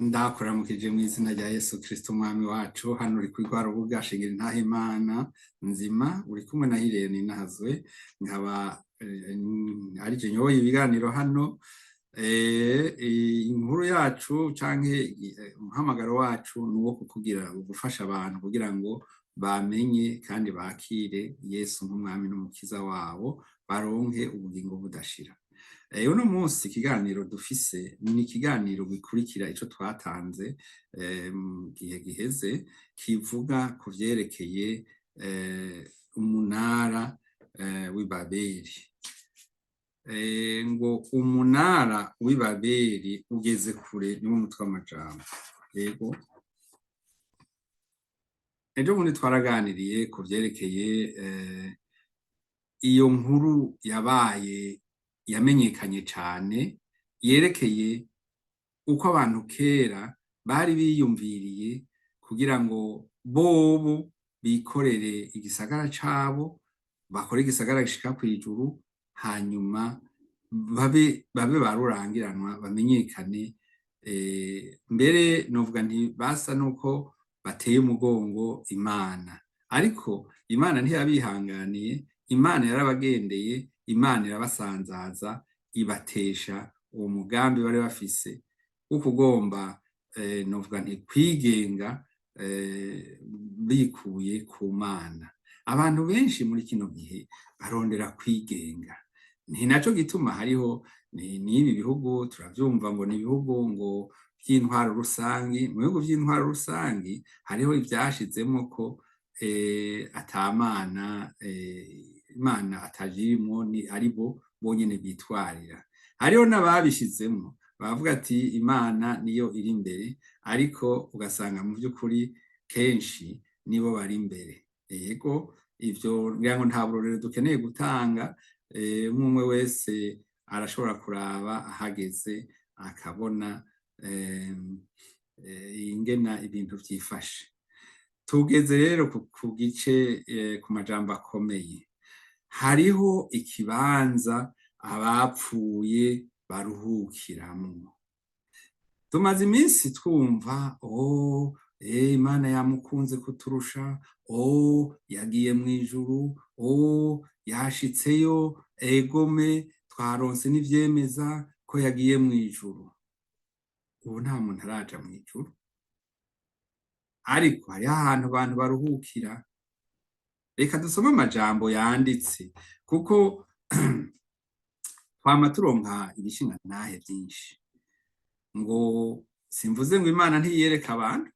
Ndakuramukije mu izina rya Yesu Kristo umwami wacu. Hano uri kuri rwa rubuga Shingira Intahe Imana Nzima, uri kumwe na Irene Nahazwe, nkaba arije nyoboye ibiganiro hano. Inkuru yacu canke umuhamagaro wacu ni uwo kukugira gufasha abantu kugira ngo bamenye kandi bakire Yesu nk'umwami n'umukiza wabo, baronke ubugingo budashira. Uno munsi ikiganiro dufise ni ikiganiro gikurikira ico twatanze mu gihe giheze, kivuga ku vyerekeye umunara w'i Babeli. Ngo umunara w'i Babeli ugeze kure, niwo mutwe w'amajambo. Yego, ejo bundi twaraganiriye ku vyerekeye iyo nkuru yabaye yamenyekanye cane, yerekeye uko abantu kera bari biyumviriye kugira ngo bobo bikorere igisagara cabo, bakore igisagara gishika kw'ijuru, hanyuma babe barurangiranwa, bamenyekane. Mbere novuga nti basa nuko bateye umugongo Imana, ariko Imana ntiyabihanganiye. Imana yarabagendeye, Imana irabasanzaza, ibatesha uwo mugambi bari bafise wo kugomba novuga nti kwigenga bikuye ku Mana. Abantu benshi muri kino gihe barondera kwigenga, ni naco gituma hariho n'ibi bihugu turavyumva ngo ni ibihugu ngo vy'intwaro rusangi. Mu bihugu vy'intwaro rusangi hariho ivyashizemwo ko ata Mana, Imana atajirimwo, ni aribo bonyene bitwarira. Hariho n'ababishizemwo bavuga ati Imana niyo iri imbere, ariko ugasanga mu vy'ukuri kenshi nibo bari imbere. Yego, ivyo ngira ngo nta burorero dukeneye gutanga. Umwe wese arashobora kuraba ahageze akabona ingena ibintu vyifashe. Tugeze rero ku gice, ku majambo akomeye. Hariho ikibanza abapfuye baruhukiramwo. Tumaze iminsi twumva Imana yamukunze kuturusha, yagiye mw'ijuru, yashitseyo, egome twaronse n'ivyemeza ko yagiye mw'ijuru. Ubu nta muntu araja mw'ijuru, ariko hariho ahantu abantu baruhukira. Reka dusome amajambo yanditse, kuko twama turonka ibishingantahe vyinshi. Ngo simvuze ngo Imana ntiyereka abantu,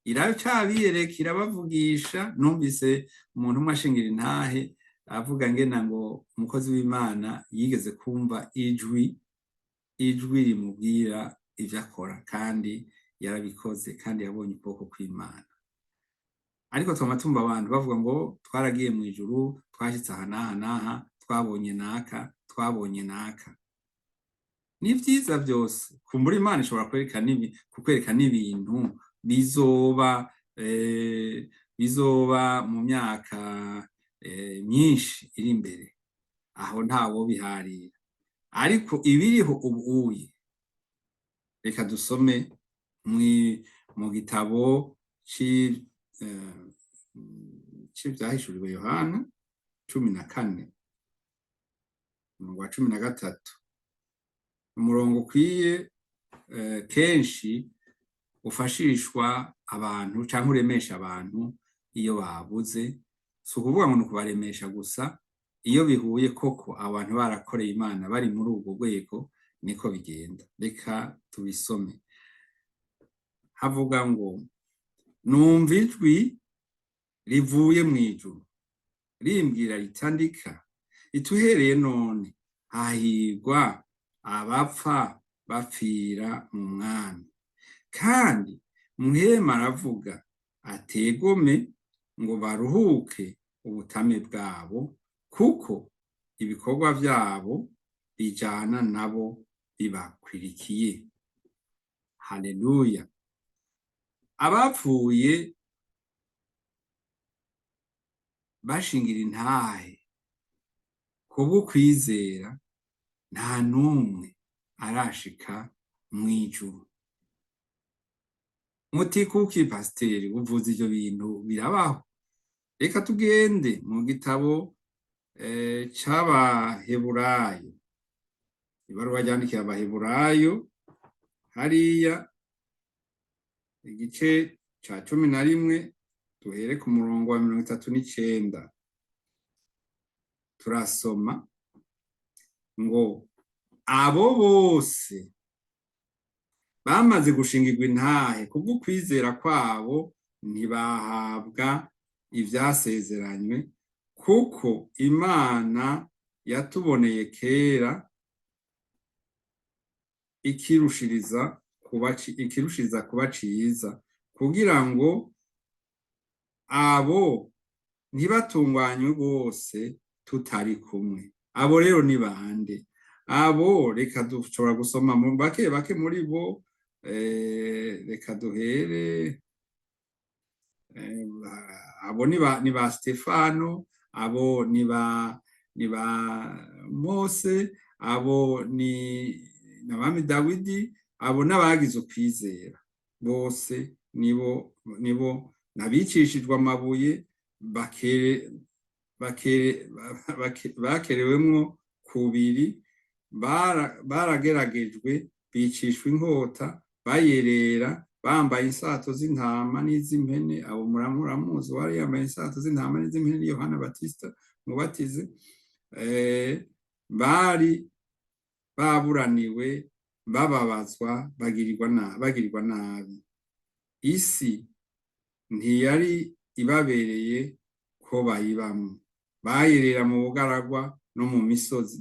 iracabiyereka, irabavugisha. Numvise umuntu umwe ashingira intahe avuga ngena ngo umukozi w'Imana yigeze kumva ijwi rimubwira ivyo akora, kandi yarabikoze, kandi yabonye ukuboko kw'Imana. Ariko twama tumva abantu bavuga ngo twaragiye mw'ijuru, twashitse aha n'aha n'aha, twabonye naka, twabonye naka. Ni vyiza vyose, kumbura Imana ishobora kukwereka n'ibintu bizoba mu myaka myinshi iri imbere, aho ntawobiharira. Ariko ibiriho ubuye, reka dusome mu gitabo c'ivyahishuriwe Yohana 14 umurongo wa 13, umurongo ukwiye kenshi ufashishwa abantu canke uremesha abantu iyo babuze. Si ukuvuga ngo ni ukubaremesha gusa, iyo bihuye koko abantu barakoreye Imana bari muri ubwo rwego, niko bigenda. Reka tubisome. Havuga ngo numva ijwi rivuye mw'ijuru rimbwira ritandika, ituhereye none hahirwa abapfa bapfira mu Mwami. Kandi Muhemu aravuga ategome ngo baruhuke ubutame bwabo, kuko ibikorwa vyabo bijana nabo bibakwirikiye. Haleluya! Abapfuye bashingira intahe kubwo kwizera, nta n'umwe arashika mw'ijuru. muti kuki pasiteri uvuze ivyo bintu birabaho? Reka tugende mu gitabo c'Abaheburayo, ibaruwa ryandikiwe Abaheburayo, hariya igice ca 11 duhere ku murongo wa 39. Turasoma ngo abo bose bamaze gushingirwa intahe kubw'ukwizera kwabo ntibahabwa ivyasezeranywe, kuko Imana yatuboneye kera ikirushiriza kuba ciza, kugira ngo abo ntibatunganywe bose tutari kumwe. Abo rero ni bande? Abo reka dushobora gusoma mu bake bake muri bo. Reka duhere abo ni ba Stefano, abo ni ba Mose, abo ni n'abami Dawidi, abo n'abagize ukwizera bose nibo nabicishijwe amabuye bakerewemwo kubiri, barageragejwe, bicishwa inkota, bayerera, bambaye insato z'intama n'iz'impene. Abo muramuzi wari yambaye insato z'intama n'iz'impene ni Yohana Batista Mubatizi. Bari baburaniwe, bababazwa, bagirirwa nabi. Isi ntiyari ibabereye ko bayibamwo. Bayerera mu bugaragwa no mu bisozi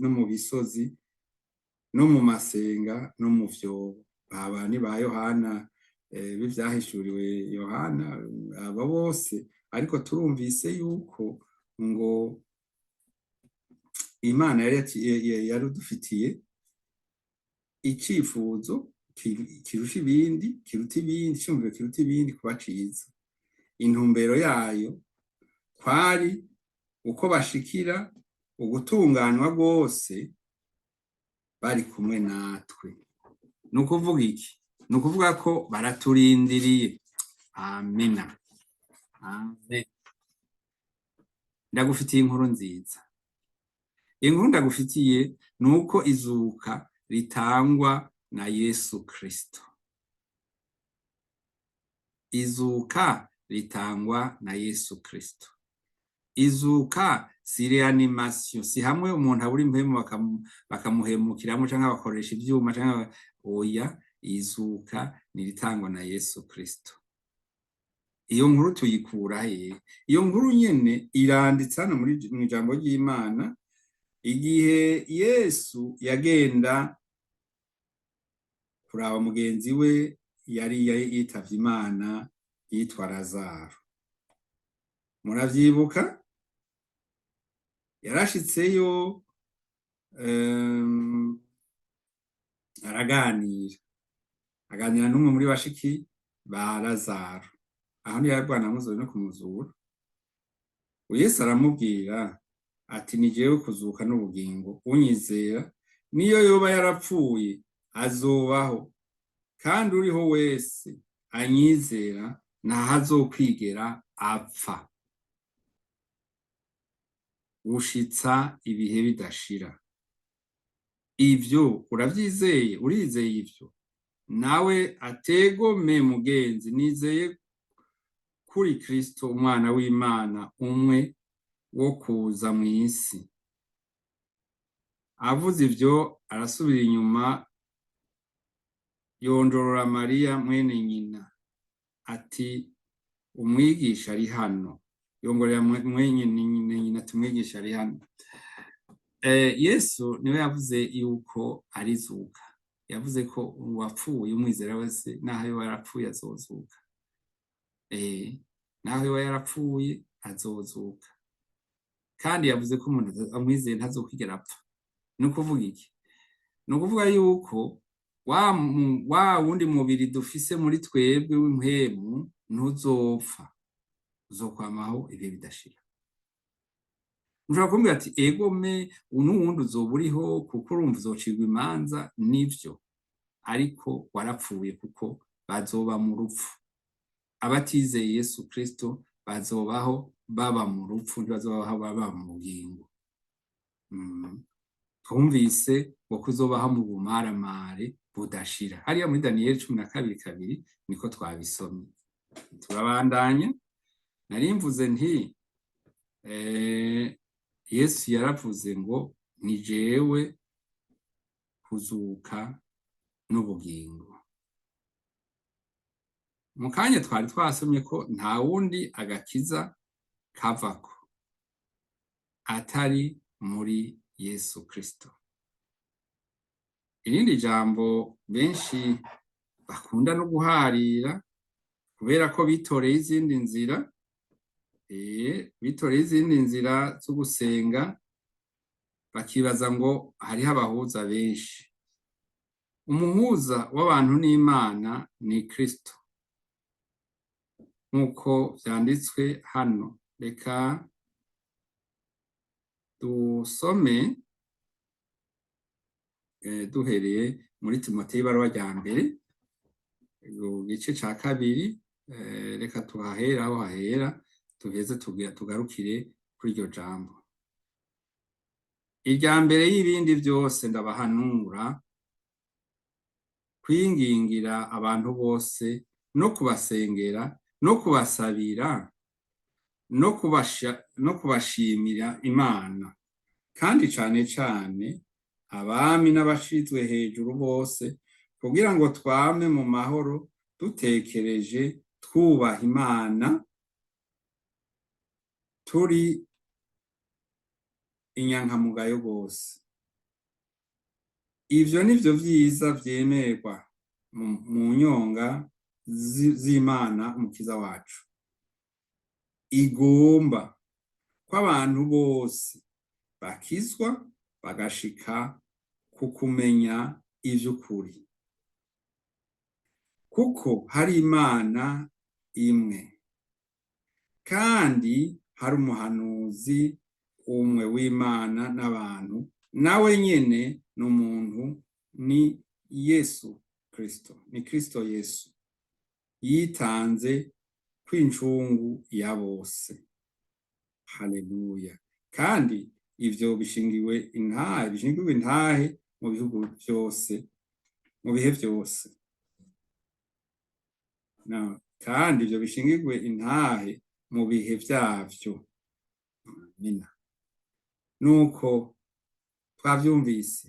no mu masenga no mu vyobo. Aba ni ba Yohana b'ivyahishuriwe Yohana, abo bose. Ariko turumvise yuko ngo Imana yari dufitiye icifuzo kiruta ibindi, icumviro kiruta ibindi kuba ciza. Intumbero yayo kwari uko bashikira ugutunganywa rwose bari kumwe natwe. Ni ukuvuga iki? Ni ukuvuga ko baraturindiriye. Amina. Amen. Ndagufitiye inkuru nziza. Inkuru ndagufitiye ni uko izuka ritangwa na Yesu Kristo. Izuka ritangwa na Yesu Kristo. Izuka si reanimation, si hamwe umuntu abura impemu bakamuhemukiramo canke bakoresha ivyuma canke oya. Izuka niritangwa na Yesu Kristo. Iyo nkuru tuyikura he? Iyo nkuru nyene iranditse hano mu ijambo ry'Imana, igihe Yesu yagenda kuraba mugenzi we yari yitavye Imana yitwa Lazaro. Muravyibuka? Yarashitseyo aganira n'umwe muri bashiki ba Lazaro. Aho ntiyarwana amuzoye no kumuzura. Yesu aramubwira ati ni jewe kuzuka n'ubugingo. Unyizera niyo yoba yarapfuye azobaho, kandi uriho wese anyizera ntahazokwigera apfa gushitsa ibihe bidashira. Ivyo uravyizeye? Urizeye ivyo? Nawe ategome mugenzi, nizeye kuri Kristo umwana w'Imana umwe wo kuza mw'isi. Avuze ivyo arasubira inyuma, yondorora Mariya mwene nyina ati umwigisha ari hano. Yongorera mwene nyina ati umwigisha ari hano. Yesu niwe yavuze yuko arizuka. Yavuze ko uwapfuye umwizera wese naho yoba yarapfuye azozuka. Naho yoba yarapfuye azozuka. Kandi yavuze ko umuntu amwizeye ntazokwigera apfa. Ni ukuvuga iki? Ni ukuvuga yuko wa wundi mubiri dufise muri twebwe w'impwemu ntuzopfa, uzokwamaho ibihe bidashira. Ushobora kumbwira ati egome n'uwundi uzoba uriho kuko urumva uzocirwa imanza. Nivyo, ariko warapfuye kuko bazoba mu rupfu. abatizeye Yesu Kristo bazobaho baba mu rupfu, ntibazobaho baba mu bugingo. Twumvise ngo kuzobaho mu bumaramare budashira. Hariya muri Daniyeli 12:2 niko twabisomye. Turabandanya. Nari mvuze nti Yesu yaravuze ngo ni jewe kuzuka n'ubugingo. Mu kanya twari twasomye ko nta wundi agakiza kavako atari muri Yesu Kristo. Irindi jambo benshi bakunda no guharira kubera ko bitoreye izindi nzira, bitoreye izindi nzira zo gusenga, bakibaza ngo hariho abahuza benshi. Umuhuza w'abantu n'Imana ni Kristo, nk'uko vyanditswe hano. Reka dusome duhereye muri Timoteyo ibaruwa rya mbere igice ca 2, reka tuhahera aho hahera tuheze tugarukire kuri iryo jambo. Irya mbere y'ibindi vyose ndabahanura kwingingira abantu bose no kubasengera no kubasabira no kubashimira Imana, kandi cane cane abami n'abashizwe hejuru bose, kugira ngo twame mu mahoro dutekereje twubaha Imana, turi inyankamugayo bose. Ivyo nivyo vyiza vyemerwa mu nyonga z'Imana umukiza wacu, igomba ko abantu bose bakizwa bagashika ku kumenya ivy'ukuri, kuko hari Imana imwe kandi hari umuhanuzi umwe w'Imana n'abantu, nawe nyene n'umuntu, ni Yesu Kristo, ni Kristo Yesu, yitanze kw'incungu ya bose. Haleluya. Kandi ivyo bishingiwe intahe mu bihugu vyose, mu bihe vyose. Kandi ivyo bishingirwe intahe mu bihe vyavyo. Amina. Nuko twavyumvise,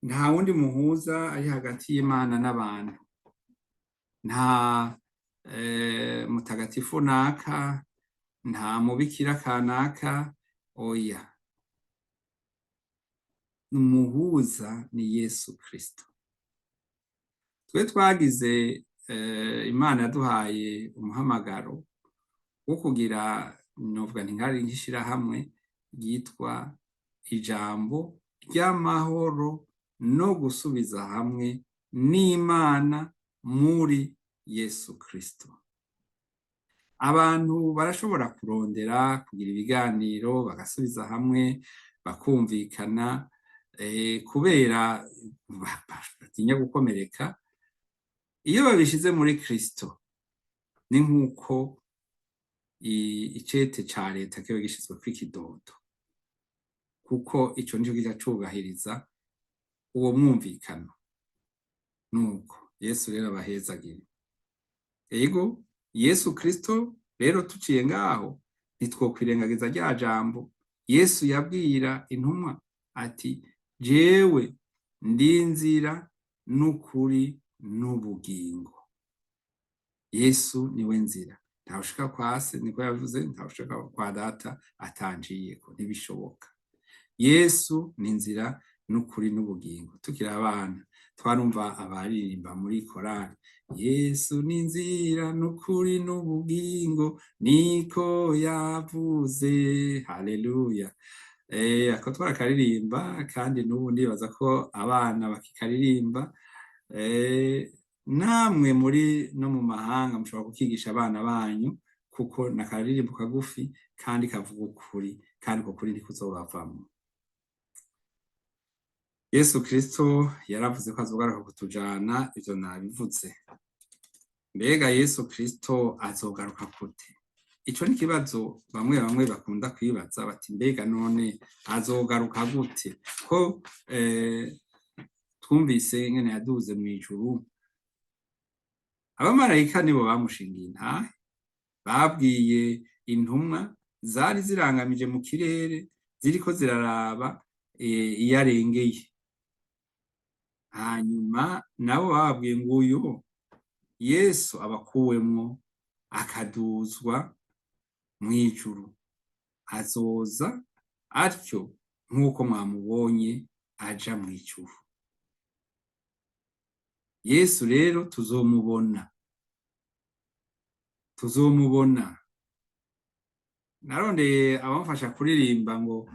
nta wundi muhuza ari hagati y'Imana n'abantu. Nta mutagatifu naka, nta mubikira kanaka, oya. Umuhuza ni Yesu Kristo. Twe twagize Imana yaduhaye umuhamagaro wo kugira, novuga nti nkari nk'ishirahamwe ryitwa ijambo ry'amahoro no gusubiza hamwe n'Imana muri Yesu Kristo. Abantu barashobora kurondera kugira ibiganiro bagasubiza hamwe bakumvikana, kubera batinya gukomereka. Iyo babishize muri Kristo ni nk'uko icete ca leta kiba gishizweko ikidodo, kuko ico nico kica cubahiriza uwo mwumvikano. Nuko Yesu rero abahezagire. Ego Yesu Kristo rero tuciye ngaho ntitwokwirengagiza rya jambo Yesu yabwira intumwa ati, jewe ndi inzira n'ukuri n'ubugingo. Yesu niwe nzira, ntawushika kwa se, niko yavuze, ntawushika kwa data atanjiyeko, ntibishoboka. Yesu ni inzira n'ukuri n'ubugingo. Tukiri abana twarumva abaririmba muri korali, Yesu ni inzira n'ukuri n'ubugingo, niko yavuze. Haleluya. Ako twarakaririmba, kandi n'ubu ndibaza ko abana bakikaririmba. Namwe muri no mu mahanga mushobora kukigisha abana banyu, kuko nakaririmbo kagufi kandi kavuga ukuri, kandi uko kuri ntikuzobavamwo. Yesu Kristo yaravuze ko azogaruka kutujana, ivyo nabivuze. mbega Yesu Kristo azogaruka gute? Ico ni ikibazo bamwe bamwe bakunda kwibaza bati mbega none azogaruka gute ko twumvise ingene yaduze mw'ijuru. Abamarayika nibo bamushingiye intahe, babwiye intumwa zari zirangamije mu kirere ziriko ziraraba iyo arengeye, hanyuma nabo bababwiye ngo uyu Yesu abakuwemwo akaduzwa mw'ijuru, azoza atyo nk'uko mwamubonye aja mw'ijuru. Yesu rero tuzomubona. Narondeye abamfasha kuririmba ngo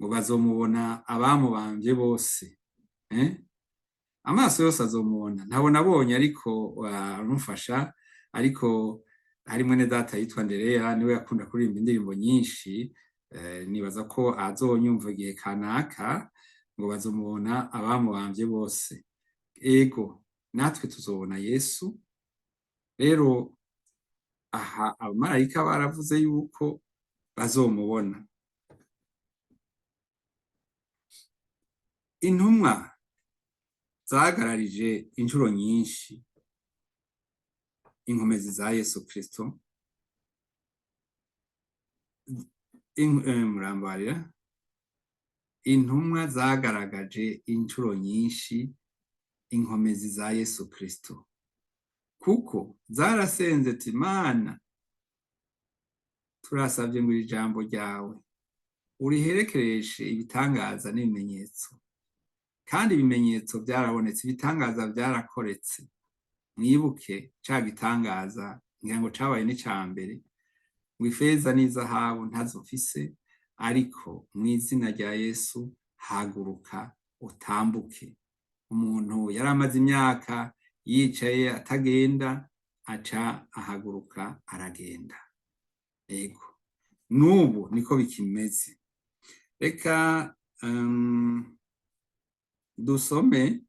bazomubona abamubambye bose, amaso yose azomubona. Ntabo nabonye ariko aramufasha, ariko hari mwene data yitwa Ndereya niwe yakunda kuririmba indirimbo nyinshi, nibaza ko azonyumva igihe kanaka ngo bazomubona abamubambye bose. Ego natwe tuzobona Yesu. Rero aha abamarayika baravuze yuko bazomubona. Intumwa zagararije inshuro nyinshi inkomezi za Yesu Kristo, murambarira, intumwa zagaragaje inshuro nyinshi inkomezi za Yesu Kristo, kuko zarasenze ati Mana turasavye ngo iri jambo ryawe uriherekereshe ibitangaza n'ibimenyetso. Kandi ibimenyetso byarabonetse, ibitangaza byarakoretse. Mwibuke ca gitangaza ngira ngo cabaye n'ica mbere, ngo ifeza n'izahabu ntazofise, ariko mw'izina rya Yesu haguruka utambuke. Umuntu yari amaze imyaka yicaye atagenda, aca ahaguruka aragenda. Ego n'ubu niko bikimeze. Reka dusome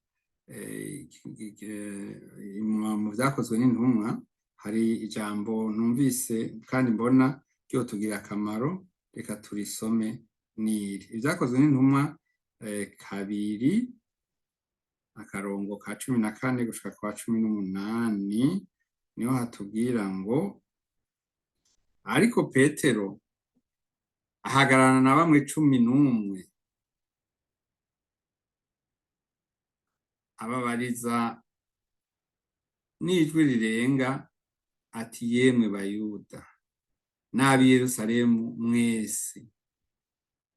mu vyakozwe n'intumwa. Hari ijambo numvise kandi mbona ryotugira akamaro, reka turisome. Niri ivyakozwe n'intumwa 2 akarongo ka 14 gushika kwa 18, niho hatubwira ngo ariko Petero ahagararana na bamwe 11 ababariza n'ijwi rirenga ati yemwe Bayuda n'ab'i Yerusalemu mwese,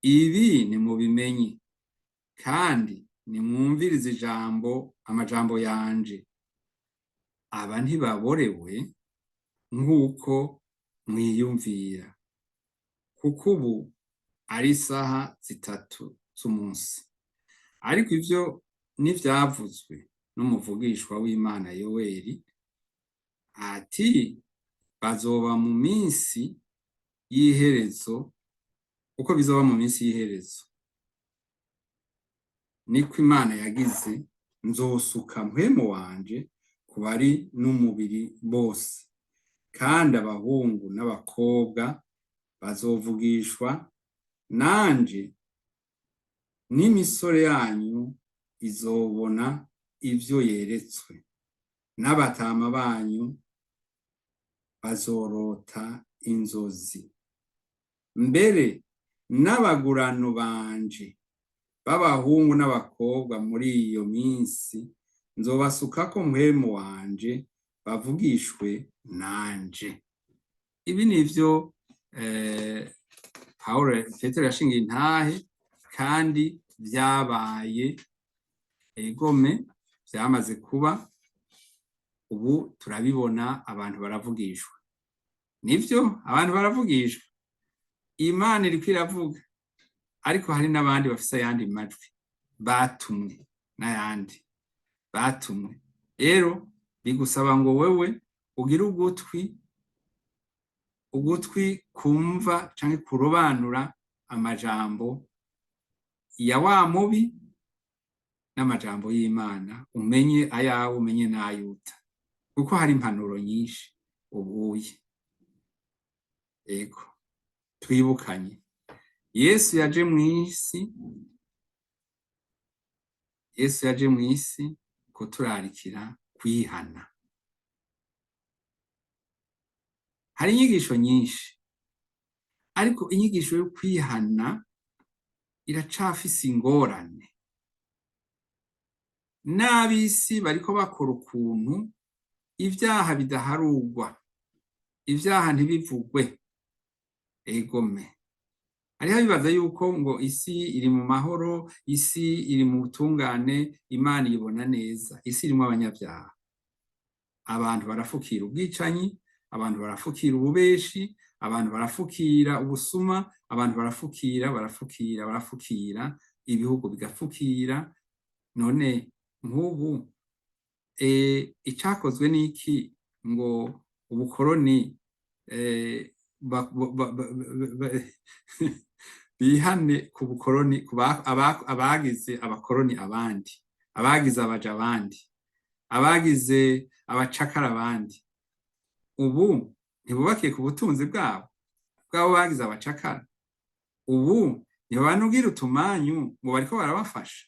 ibi nimubimenye kandi nimwumvirize amajambo yanje. Aba ntibaborewe nk'uko mwiyumvira, kuko ubu ari isaha 3 z'umunsi. Ariko ivyo n'ivyavuzwe n'umuvugishwa w'Imana Yoweli ati bazoba mu minsi y'iherezo, uko bizoba mu minsi y'iherezo niko Imana yagize, nzosuka mpwemu wanje ku bari n'umubiri bose, kandi abahungu n'abakobwa bazovugishwa nanje, n'imisore yanyu izobona ivyo yeretswe, n'abatama banyu bazorota inzozi. Mbere n'abagurano banje b'abahungu n'abakobwa muri iyo minsi nzobasukako mpwemu wanje bavugishwe nanje. Ibi nivyo Petero yashingiye intahe kandi vyabaye. Egome vyamaze kuba, ubu turabibona, abantu baravugishwa. Nivyo abantu baravugishwa, Imana iriko iravuga, ariko hari n'abandi bafise ayandi majwi batumwe, n'ayandi batumwe. Rero bigusaba ngo wewe ugire ugutwi kumva canke kurobanura amajambo ya wa mubi n'amajambo y'Imana, umenye ayawe umenye n'ayuta. kuko hari impanuro nyinshi ubuye. Ego, twibukanye Yesu yaje mw'isi, Yesu yaje mw'isi kuturarikira kwihana. Hari inyigisho nyinshi, ariko inyigisho yo kwihana iracafise ingorane. N'ab'isi bariko bakora ukuntu ivyaha bidaharurwa, ivyaha ntibivugwe. Egome, hariho bibaza yuko ngo isi iri mu mahoro, isi iri mu butungane, Imana ibona neza. Isi irimwo abanyavyaha. Abantu barafukira ubwicanyi, abantu barafukira ububeshi, abantu barafukira ubusuma, abantu barafukira, ibihugu bigafukira. None nk'ubu icakozwe n'iki ngo ubukoroni bihane ku bukoroni, abagize abakoroni abandi, abagize abaja abandi, abagize abacakara abandi. Ubu ntibubakiye ku butunzi bwabo bagize abacakara. Ubu ntibanugira utumanyu ngo bariko barabafasha.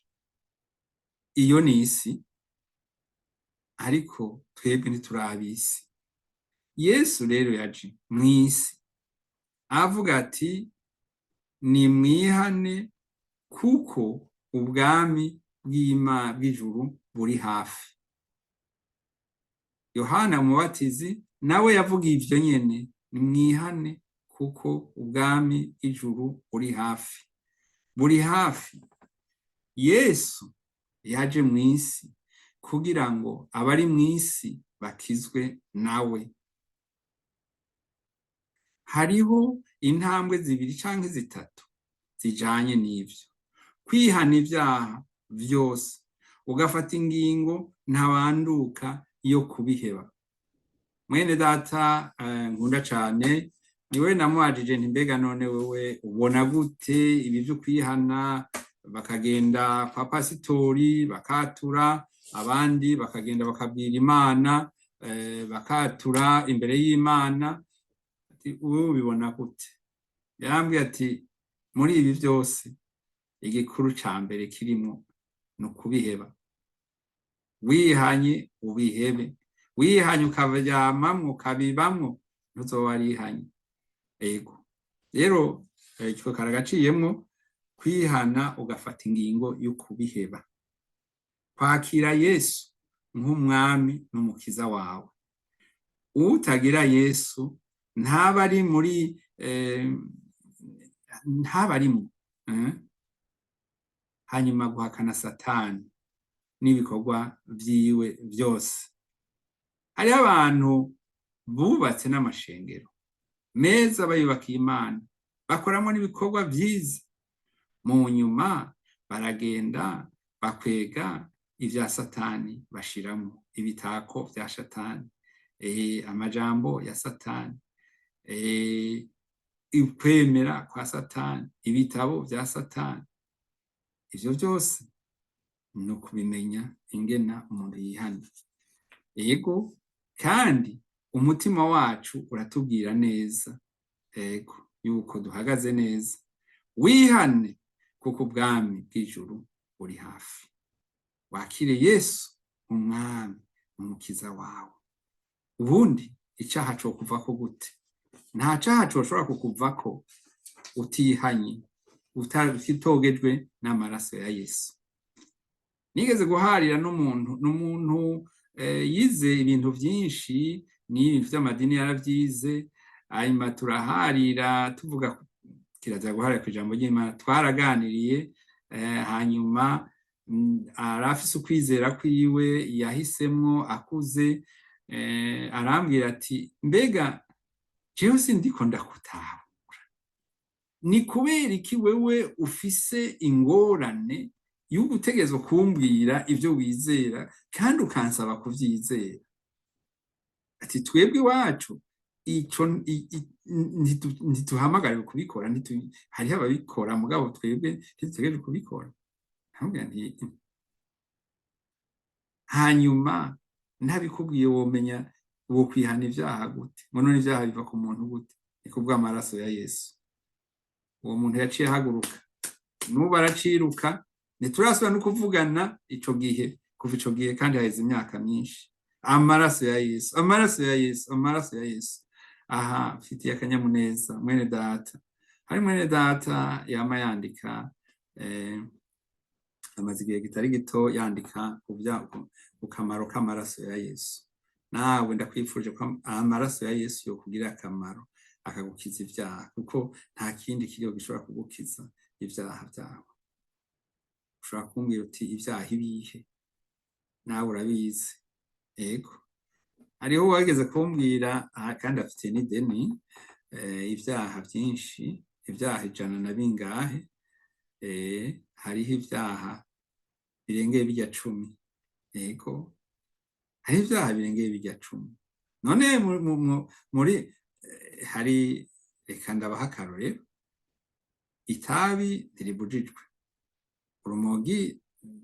Iyo ni isi, ariko twebwe ntiturabisi. Yesu rero yaje mw'isi avuga ati nimwihane kuko ubwami bw'ijuru buri hafi. Yohana umubatizi nawe yavuga ivyo nyene, nimwihane kuko ubwami bw'ijuru buri hafi. Buri hafi. Yesu yaje mw'isi kugira ngo abari mw'isi bakizwe nawe. Hariho intambwe zibiri canke zitatu zijanye n'ivyo. Kwihana ivyaha vyose, ugafata ingingo ntabanduka yo kubiheba. Mwene data nkunda cane, niwe namwajije nti mbega none wewe ubona gute ibi vyo kwihana, bakagenda kwa pasitori bakatura, abandi bakagenda bakabwira Imana, bakatura imbere y'Imana. Ubu bibona gute? Yarambwiye ati muri ibi vyose igikuru ca mbere kirimwo ni ukubiheba. Wihanye ubihebe, wihanye ukavyamamwo ukabibamwo, ntuzoba warihanye. Ego rero ico karagaciyemwo, kwihana ugafata ingingo yo kubiheba, kwakira Yesu nk'umwami n'umukiza wawe. Utagira Yesu ntaba ari muri ntabarimo. Hanyuma guhakana Satani n'ibikorwa vyiwe vyose. Hariho abantu bubatse n'amashengero meza, bayubakiye Imana, bakoramwo n'ibikorwa vyiza, mu nyuma baragenda bakwega ivya Satani bashiramwo, ibitako vya Satani, amajambo ya Satani, ukwemera kwa Satani, ibitabo vya Satani. Ivyo vyose ni ukubimenya ingena umuntu yihana. Ego, kandi umutima wacu uratubwira neza yuko duhagaze neza. Wihane kuko ubwami bw'ijuru buri hafi. Wakire Yesu umwami umukiza wawe. Ubundi icaha co kuvako gute? Nta caha coshobora kukuvako utihanye, utitogejwe n'amaraso ya Yesu. Nigeze guharira n'umuntu yize ibintu vyinshi, n'ibi vy'amadini yaravyize, hanyuma turaharira tuvuga kirazira guharira kw'ijambo ry'Imana. Twaraganiriye, hanyuma arafise ukwizera kwiwe yahisemwo akuze, arambwira ati mbega jewe sindiko ndakutahura, ni kubera iki wewe ufise ingorane y'ugutegezwa kumbwira ivyo wizera kandi ukansaba kuvyizera? Ati twebwe iwacu ico ntituhamagariwe kubikora, hariho ababikora mugabo twebwe ntitutegerejwe kubikora. Hanyuma ntabikubwiye womenya uwo kwihana ivyaha gute? None ivyaha biva ku muntu gute? Ni kubw'amaraso ya Yesu. Uwo muntu yaciye ahaguruka, n'ubu araciruka, ntiturasubira no kuvugana ico gihe, kuva ico gihe kandi haheze imyaka myinshi. Amaraso ya Yesu, amaraso ya Yesu, amaraso ya Yesu. Aha mfitiye akanyamuneza mwene data, hari mwene data yama yandika, amaze igihe kitari gito yandika ku kamaro k'amaraso ya Yesu. Nawe ndakwifuje ko amaraso ya Yesu yokugirira akamaro, akagukiza ivyaha, kuko nta kindi kiriho gishobora kugukiza ivyaha vyawe. Ushobora kumbwira uti ivyaha ibihe? Nawe urabizi. Ego, hariho uwageze kumbwira, kandi afite n'ideni, ivyaha vyinshi, ivyaha 100 na bingahe, hariho ivyaha birengeye birya 10. Ego, hari ivyaha birengeye birya 10. None muri hari, reka ndabaha akarorero, itabi ntiribujijwe, urumogi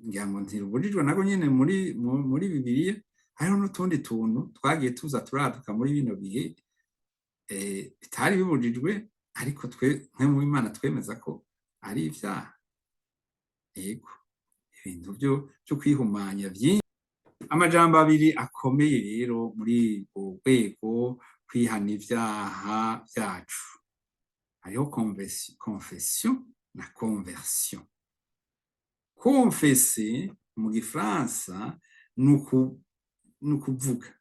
ngira ngo ntirubujijwe nako nyene muri Bibiliya. Hariho n'utundi tuntu twagiye tuza turaduka muri bino bihe bitari bibujijwe, ariko mwe mu Imana twemeza ko ari ivyaha. Ego, ibintu vyo kwihumanya vyinshi. Amajambo abiri akomeye rero muri ubwo rwego kwihana ivyaha vyacu, hariho confession na conversion. Confesser mu gifaransa nukuvuga,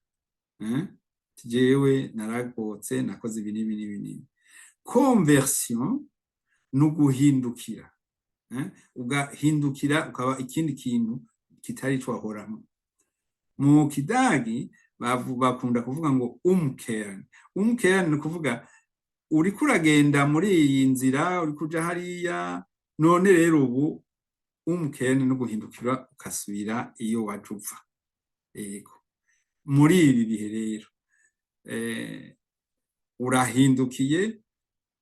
jewe naragotse, nakoze ibi n'ibi n'ibi n'ibi. Conversion nuguhindukira, ugahindukira ukaba ikindi kintu kitari ico wahoramo. Mu Kidagi bakunda kuvuga ngo umkehren. Umkehren ni kuvuga uriko uragenda muri iyi nzira, uriko uja hariya, none rero ubu umkehren no guhindukira ukasubira iyo waje uva. Ego, muri ibi bihe rero urahindukiye,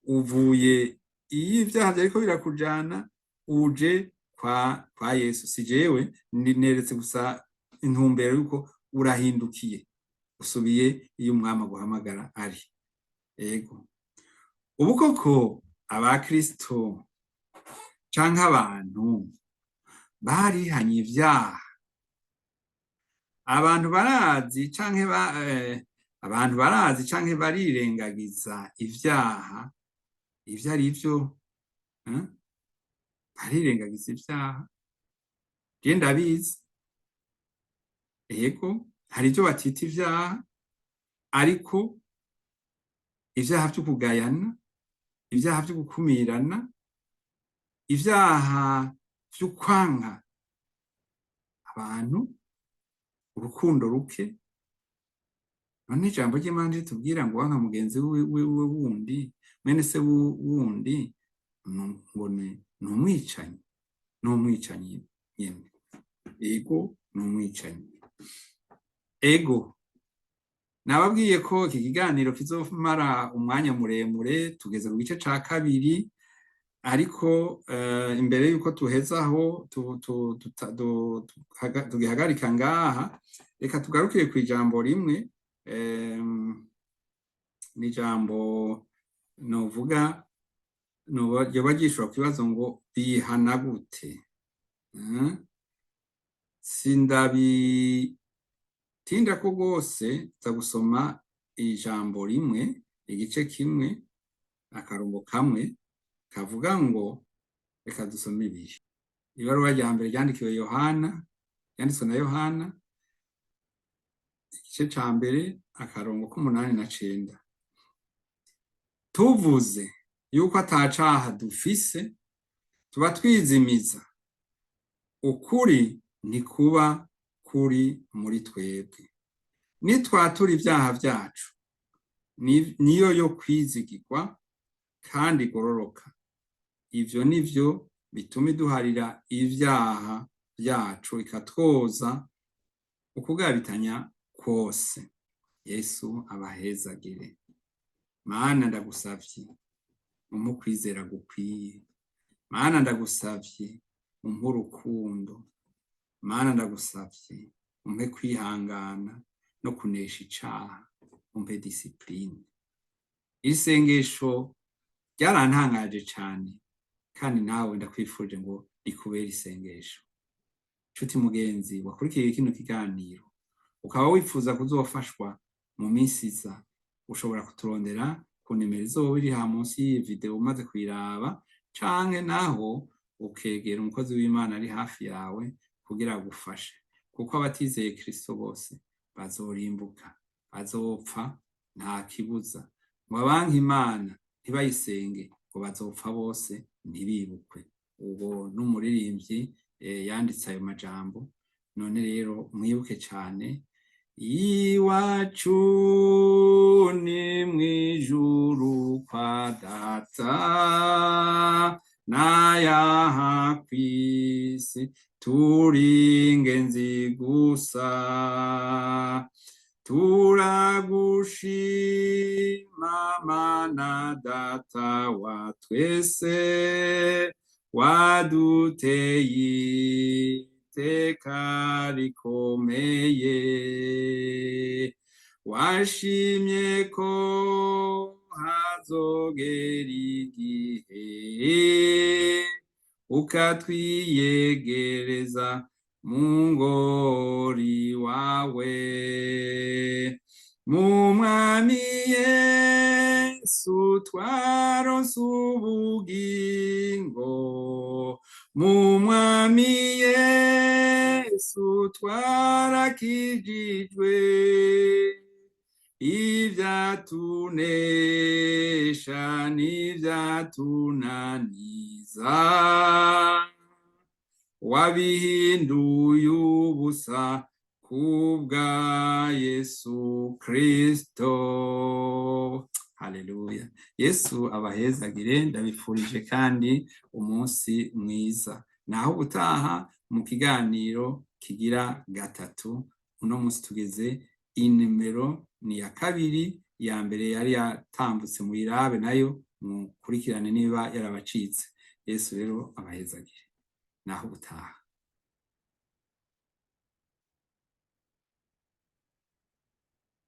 uvuye iyo ivyaha vyariko birakujana, uje kwa Yesu. Si jewe neretse gusa intumbero yuko urahindukiye, usubiye iyo umwami aguhamagara ari. Ego, ubu koko abakristo canke abantu barihanye ivyaha, abantu barazi canke barirengagiza ivyaha ivyo ari vyo, barirengagiza ivyaha. Je ndabizi. Ego, hari ivyo batita ivyaha, ariko ivyaha vyo kugayana, ivyaha vyo gukumirana, ivyaha vyo kwanka abantu, urukundo ruke. None ijambo ry'Imana ritubwira ngo wanka mugenzi wiwe wundi, mwene se wundi, ngo ni umwicanyi, n'umwicanyi nyene. Ego, n'umwicanyi. Ego, nababwiye ko iki kiganiro kizomara umwanya muremure, tugeze ku gice ca kabiri, ariko imbere yuko tuhezaho tugihagarika ngaha, reka tugarukire ku ijambo rimwe, ni ijambo novuga ryoba ryishura ku kibazo ngo bihana gute. Sindabitindako rwose, nza gusoma ijambo rimwe, igice kimwe, akarongo kamwe kavuga ngo, reka dusome ibiri. Ibaruwa rya mbere ryandikiwe Yohana, yanditswe na Yohana, igice ca mbere, akarongo k'8 na 9. Tuvuze yuko atacaha dufise, tuba twizimiza, ukuri ntikuba kuri muri twebwe. Nitwatura ivyaha vyacu, niyo yo kwizigirwa kandi igororoka. Ivyo nivyo bituma iduharira ivyaha vyacu, ikatwoza ukugabitanya kwose. Yesu abahezagire. Mana ndagusavye, umpe kwizera gukwiye. Mana ndagusavye, umpe urukundo. Mana ndagusavye, umpe kwihangana no kunesha icaha, umpe disipurine. Iri sengesho ryarantangaje cane, kandi nawe ndakwifuje ngo rikubere isengesho. Nshuti mugenzi wakurikiye kino kiganiro, ukaba wifuza kuzofashwa mu minsi iza, ushobora kuturondera ku nimero izoba iri aha munsi y'iyi video umaze kuyiraba, canke naho ukegera umukozi w'Imana ari hafi yawe kugira agufashe, kuko abatizeye Kristo bose bazorimbuka, bazopfa nta kibuza. Ngo abanka Imana ntibayisenge ngo bazopfa bose ntibibukwe. Ubwo n'umuririmbyi yanditse ayo majambo. None rero mwibuke cane, iwacu ni mwijuru kwa Data, n'ayaha kw'isi turi ingenzi gusa. Turagushima Mana Data wa twese, waduteye iteka rikomeye. Washimye ko hazogera igihe ukatwiyegereza mu ngori wawe. Mu Mwami Yesu twaronse ubugingo, mu Mwami Yesu twarakijijwe. Ivyatunesha n'ivyatunaniza wabihinduye ubusa kubwa Yesu Kristo. Haleluya. Yesu abahezagire, ndabifurije kandi umunsi mwiza. Naho ubutaha mu kiganiro kigira gatatu. Uno munsi tugeze inimero ni ya kabiri, ya mbere yari yatambutse mu irabe, nayo mukurikirane niba yarabacitse. Yesu rero abahezagire. Naho ubutaha.